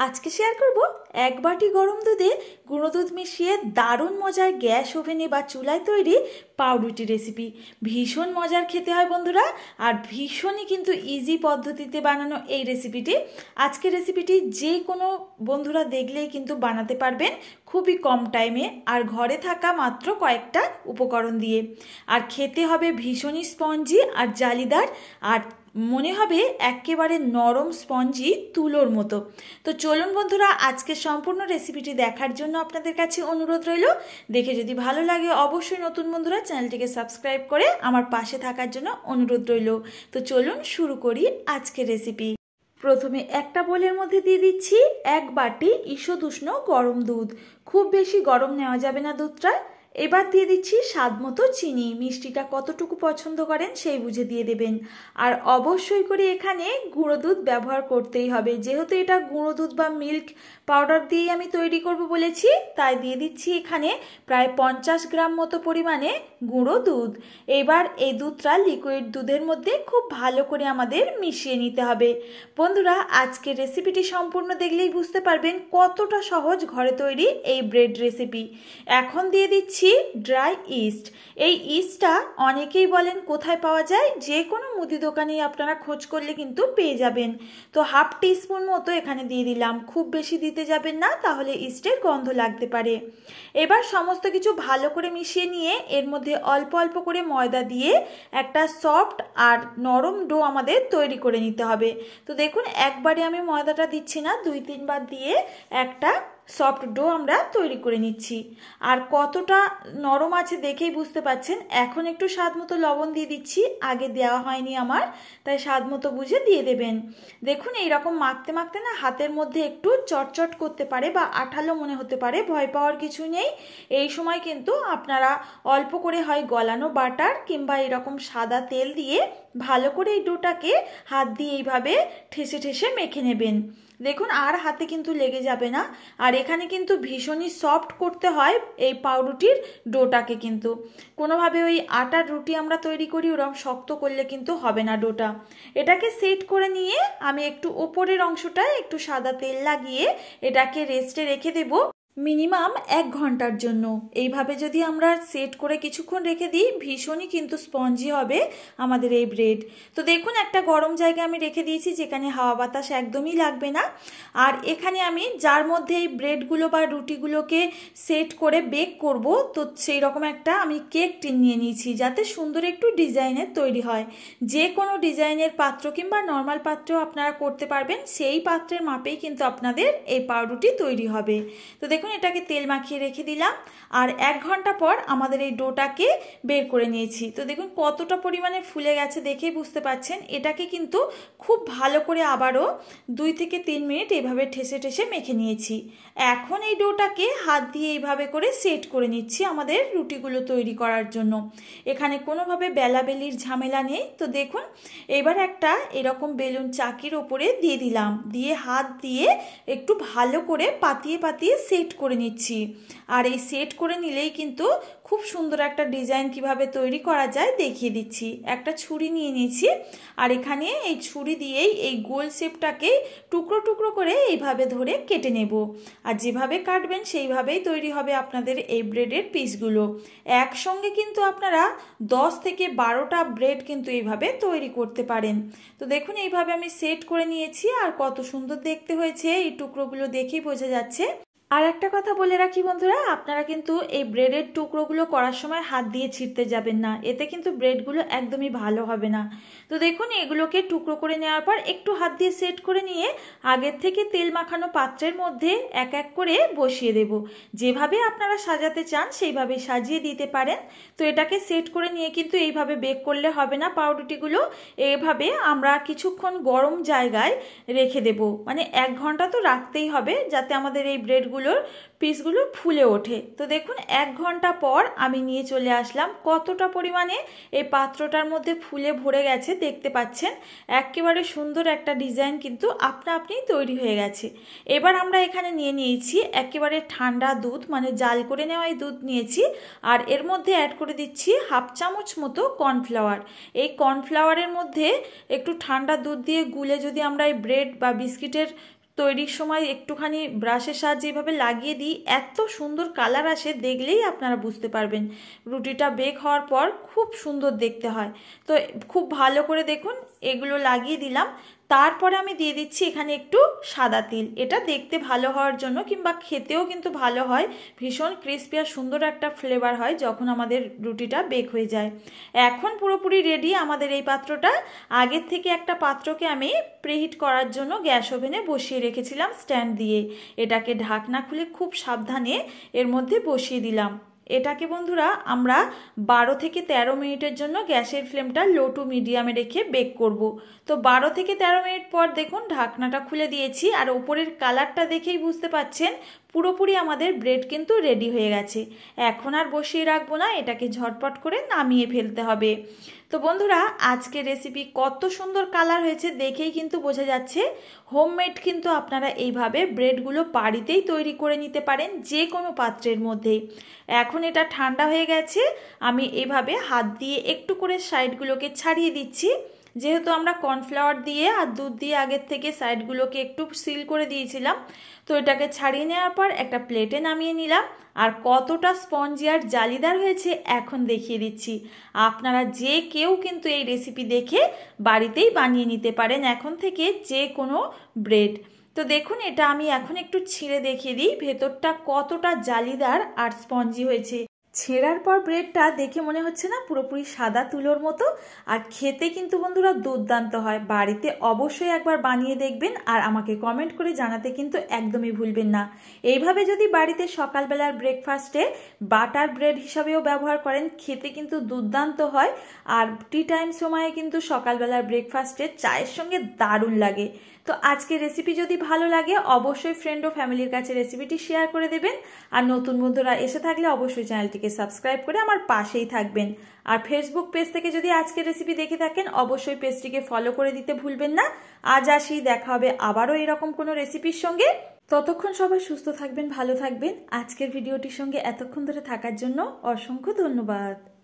আজকে শেয়ার করব এক বাটি গরম দুধে গুঁড়ো দুধ মিশিয়ে দারুণ মজার গ্যাস ওভেনে বা চুলায় তৈরি পাউরুটি রেসিপি। ভীষণ মজার খেতে হয় বন্ধুরা, আর ভীষণই কিন্তু ইজি পদ্ধতিতে বানানো এই রেসিপিটি। আজকের রেসিপিটি যে কোনো বন্ধুরা দেখলেই কিন্তু বানাতে পারবেন খুবই কম টাইমে আর ঘরে থাকা মাত্র কয়েকটা উপকরণ দিয়ে। আর খেতে হবে ভীষণই স্পঞ্জি আর জালিদার, আর মনে হবে একেবারে নরম স্পঞ্জি তুলোর মতো। তো চলুন বন্ধুরা, আজকে সম্পূর্ণ রেসিপিটি দেখার জন্য আপনাদের কাছে অনুরোধ রইল। দেখে যদি ভালো লাগে অবশ্যই নতুন বন্ধুরা চ্যানেলটিকে সাবস্ক্রাইব করে আমার পাশে থাকার জন্য অনুরোধ রইল। তো চলুন শুরু করি আজকের রেসিপি। প্রথমে একটা বোলের মধ্যে দিয়ে দিচ্ছি এক বাটি ঈষদুষ্ণ গরম দুধ। খুব বেশি গরম নেওয়া যাবে না দুধটা। এবার দিয়ে দিচ্ছি স্বাদ মতো চিনি। মিষ্টিটা কতটুকু পছন্দ করেন সেই বুঝে দিয়ে দেবেন। আর অবশ্যই করে এখানে গুঁড়ো দুধ ব্যবহার করতেই হবে, যেহেতু এটা গুঁড়ো দুধ বা মিল্ক পাউডার দিয়েই আমি তৈরি করব বলেছি, তাই দিয়ে দিচ্ছি এখানে প্রায় 50 গ্রাম মতো পরিমাণে গুঁড়ো দুধ। এবার এই দুধটা লিকুইড দুধের মধ্যে খুব ভালো করে আমাদের মিশিয়ে নিতে হবে। বন্ধুরা, আজকের রেসিপিটি সম্পূর্ণ দেখলেই বুঝতে পারবেন কতটা সহজ ঘরে তৈরি এই ব্রেড রেসিপি। এখন দিয়ে দিচ্ছি ড্রাই ইস্ট। এই ইস্টটা অনেকেই বলেন কোথায় পাওয়া যায়, যে কোনো মুদি দোকানে আপনারা খোঁজ করলে কিন্তু পেয়ে যাবেন। তো হাফ টিস্পুন মতো এখানে দিয়ে দিলাম, খুব বেশি দিতে যাবেন না, তাহলে ইস্টের গন্ধ লাগতে পারে। এবার সমস্ত কিছু ভালো করে মিশিয়ে নিয়ে এর মধ্যে অল্প অল্প করে ময়দা দিয়ে একটা সফট আর নরম ডো আমাদের তৈরি করে নিতে হবে। তো দেখুন, একবারে আমি ময়দাটা দিচ্ছি না, 2-3 বার দিয়ে একটা সফট ডো আমরা তৈরি করে নিচ্ছি। আর কতটা নরম আছে দেখেই বুঝতে পাচ্ছেন। এখন একটু স্বাদ মতো লবণ দিয়ে দিচ্ছি, আগে দেওয়া হয়নি আমার, তাই স্বাদ মতো বুঝে দিয়ে দেবেন। দেখুন, এইরকম মাখতে মাখতে না হাতের মধ্যে একটু চটচট করতে পারে বা আঠালো মনে হতে পারে, ভয় পাওয়ার কিছু নেই। এই সময় কিন্তু আপনারা অল্প করে হয় গলানো বাটার কিংবা এরকম সাদা তেল দিয়ে ভালো করে এই ডোটাকে হাত দিয়ে এইভাবে ঠেসে ঠেসে মেখে নেবেন। দেখুন, আর হাতে কিন্তু লেগে যাবে না। আর এখানে কিন্তু ভীষণই সফট করতে হয় এই পাউরুটির ডোটাকে, কিন্তু কোনোভাবে ওই আটার রুটি আমরা তৈরি করি ওরকম শক্ত করলে কিন্তু হবে না ডোটা। এটাকে সেট করে নিয়ে আমি একটু ওপরের অংশটায় একটু সাদা তেল লাগিয়ে এটাকে রেস্টে রেখে দেবো মিনিমাম 1 ঘন্টার জন্য। এইভাবে যদি আমরা সেট করে কিছুক্ষণ রেখে দিই, ভীষণই কিন্তু স্পঞ্জি হবে আমাদের এই ব্রেড। তো দেখুন, একটা গরম জায়গায় আমি রেখে দিয়েছি যেখানে হাওয়া বাতাস একদমই লাগবে না। আর এখানে আমি যার মধ্যে এই ব্রেডগুলো বা রুটিগুলোকে সেট করে বেক করব, তো সেই রকম একটা আমি কেক টিন নিয়ে নিয়েছি, যাতে সুন্দর একটু ডিজাইনের তৈরি হয়। যে কোনো ডিজাইনের পাত্র কিংবা নর্মাল পাত্রেও আপনারা করতে পারবেন, সেই পাত্রের মাপেই কিন্তু আপনাদের এই পাউরুটি তৈরি হবে। তো দেখুন, এটাকে তেল মাখিয়ে রেখে দিলাম। আর 1 ঘন্টা পর আমাদের এই ডোটাকে বের করে নিয়েছি। তো দেখুন কতটা পরিমাণে ফুলে গেছে দেখেই বুঝতে পাচ্ছেন। এটাকে কিন্তু খুব ভালো করে আবারও 2 থেকে 3 মিনিট এইভাবে ঠেসে ঠেসে মেখে নিয়েছি। এখন এই ডোটাকে হাত দিয়ে এইভাবে করে সেট করে নিচ্ছি আমাদের রুটিগুলো তৈরি করার জন্য। এখানে কোনোভাবে বেলাবেলির ঝামেলা নেই। তো দেখুন, এবার একটা এরকম বেলুন চাকির ওপরে দিয়ে দিলাম, দিয়ে হাত দিয়ে একটু ভালো করে পাতিয়ে পাতিয়ে সেট করে নিচ্ছি। আর এই সেট করে নিলেই কিন্তু খুব সুন্দর একটা ডিজাইন কিভাবে তৈরি করা যায় দেখিয়ে দিচ্ছি। একটা ছুরি নিয়ে নিয়েছি, আর এখানে এই ছুরি দিয়েই এই গোল শেপটাকে টুকরো টুকরো করে এইভাবে ধরে কেটে নেব। আর যেভাবে কাটবেন সেইভাবেই তৈরি হবে আপনাদের এই ব্রেডের পিসগুলো। একসঙ্গে কিন্তু আপনারা 10 থেকে 12টা ব্রেড কিন্তু এইভাবে তৈরি করতে পারেন। তো দেখুন, এইভাবে আমি সেট করে নিয়েছি, আর কত সুন্দর দেখতে হয়েছে এই টুকরোগুলো দেখেই বোঝা যাচ্ছে। আর একটা কথা বলে রাখি বন্ধুরা, আপনারা কিন্তু এই ব্রেডের টুকরোগুলো করার সময় হাত দিয়ে ছিঁড়তে যাবেন না, এতে কিন্তু ব্রেডগুলো একদমই ভালো হবে না। তো দেখুন, এগুলোকে টুকরো করে নেওয়ার পর একটু হাত দিয়ে সেট করে নিয়ে আগের থেকে তেল মাখানো পাত্রের মধ্যে এক এক করে বসিয়ে দেব। যেভাবে আপনারা সাজাতে চান সেইভাবে সাজিয়ে দিতে পারেন। তো এটাকে সেট করে নিয়ে কিন্তু এইভাবে বেক করলে হবে না পাউরুটিগুলো, এইভাবে আমরা কিছুক্ষণ গরম জায়গায় রেখে দেব। মানে 1 ঘন্টা তো রাখতেই হবে, যাতে আমাদের এই ব্রেডগুলোর পিসগুলো ফুলে ওঠে। তো দেখুন, 1 ঘন্টা পর আমি নিয়ে চলে আসলাম। কতটা পরিমাণে এই পাত্রটার মধ্যে ফুলে ভরে গেছে দেখতে পাচ্ছেন। একেবারে সুন্দর একটা ডিজাইন কিন্তু আপনা আপনি তৈরি হয়ে গেছে। এবার আমরা এখানে নিয়ে নিয়েছি একেবারে ঠান্ডা দুধ, মানে জাল করে নেওয়াই দুধ নিয়েছি। আর এর মধ্যে অ্যাড করে দিচ্ছি হাফ চামচ মতো কর্নফ্লাওয়ার। এই কর্নফ্লাওয়ারের মধ্যে একটু ঠান্ডা দুধ দিয়ে গুলে যদি আমরা এই ব্রেড বা বিস্কিটের তৈরির সময় একটুখানি ব্রাশের সাহায্যে এইভাবে লাগিয়ে দিই, এত সুন্দর কালার আসে, দেখলেই আপনারা বুঝতে পারবেন। রুটিটা বেক হওয়ার পর খুব সুন্দর দেখতে হয়। তো খুব ভালো করে দেখুন এগুলো লাগিয়ে দিলাম। তারপরে আমি দিয়ে দিচ্ছি এখানে একটু সাদা তিল, এটা দেখতে ভালো হওয়ার জন্য, কিংবা খেতেও কিন্তু ভালো হয়, ভীষণ ক্রিস্পি আর সুন্দর একটা ফ্লেভার হয় যখন আমাদের রুটিটা বেক হয়ে যায়। এখন পুরোপুরি রেডি আমাদের এই পাত্রটা। আগের থেকে একটা পাত্রকে আমি প্রিহিট করার জন্য গ্যাস ওভেনে বসিয়ে রেখেছিলাম স্ট্যান্ড দিয়ে। এটাকে ঢাকনা খুলে খুব সাবধানে এর মধ্যে বসিয়ে দিলাম। এটাকে বন্ধুরা আমরা 12 থেকে 13 মিনিটের জন্য গ্যাসের ফ্লেমটা লো টু মিডিয়ামে রেখে বেক করব। তো 12 থেকে 13 মিনিট পর দেখুন ঢাকনাটা খুলে দিয়েছি, আর ওপরের কালারটা দেখেই বুঝতে পাচ্ছেন পুরোপুরি আমাদের ব্রেড কিন্তু রেডি হয়ে গেছে। এখন আর বসিয়ে রাখবো না, এটাকে ঝটপট করে নামিয়ে ফেলতে হবে। তো বন্ধুরা আজকের রেসিপি কত সুন্দর কালার হয়েছে দেখেই কিন্তু বোঝা যাচ্ছে। হোমমেড কিন্তু আপনারা এইভাবে ব্রেডগুলো বাড়িতেই তৈরি করে নিতে পারেন যে কোনো পাত্রের মধ্যেই। এখন এটা ঠান্ডা হয়ে গেছে, আমি এভাবে হাত দিয়ে একটু করে সাইডগুলোকে ছাড়িয়ে দিচ্ছি। যেহেতু আমরা কর্নফ্লাওয়ার দিয়ে আর দুধ দিয়ে আগের থেকে সাইডগুলোকে একটু সিল করে দিয়েছিলাম, তো এটাকে ছাড়িয়ে নেওয়ার পর একটা প্লেটে নামিয়ে নিলাম। আর কতটা স্পঞ্জি আর জালিদার হয়েছে এখন দেখিয়ে দিচ্ছি। আপনারা যে কেউ কিন্তু এই রেসিপি দেখে বাড়িতেই বানিয়ে নিতে পারেন এখন থেকে যে কোনো ব্রেড। তো দেখুন এটা আমি এখন একটু ছিঁড়ে দেখিয়ে দিই ভেতরটা কতটা জালিদার আর স্পঞ্জি হয়েছে। ছেঁড়ার পর ব্রেডটা দেখে মনে হচ্ছে না পুরোপুরি সাদা তুলোর মতো, আর খেতে কিন্তু বন্ধুরা দুর্দান্ত হয়। বাড়িতে অবশ্যই একবার বানিয়ে দেখবেন আর আমাকে কমেন্ট করে জানাতে কিন্তু একদমই ভুলবেন না। এইভাবে যদি বাড়িতে সকালবেলার ব্রেকফাস্টে বাটার ব্রেড হিসাবেও ব্যবহার করেন, খেতে কিন্তু দুর্দান্ত হয়। আর টি টাইম সময়ে কিন্তু সকালবেলার ব্রেকফাস্টে চায়ের সঙ্গে দারুণ লাগে। তো আজকের রেসিপি যদি ভালো লাগে অবশ্যই ফ্রেন্ড ও ফ্যামিলির কাছে রেসিপিটি শেয়ার করে দেবেন। আর নতুন বন্ধুরা এসে থাকলে অবশ্যই চ্যানেলটিকে সাবস্ক্রাইব করে আমার পাশেই থাকবেন। আর ফেসবুক পেজ থেকে যদি আজকের রেসিপি দেখে থাকেন অবশ্যই পেজটিকে ফলো করে দিতে ভুলবেন না। আজ আসি, দেখা হবে আবারও এরকম কোনো রেসিপির সঙ্গে। ততক্ষণ সবাই সুস্থ থাকবেন, ভালো থাকবেন। আজকের ভিডিওটির সঙ্গে এতক্ষণ ধরে থাকার জন্য অসংখ্য ধন্যবাদ।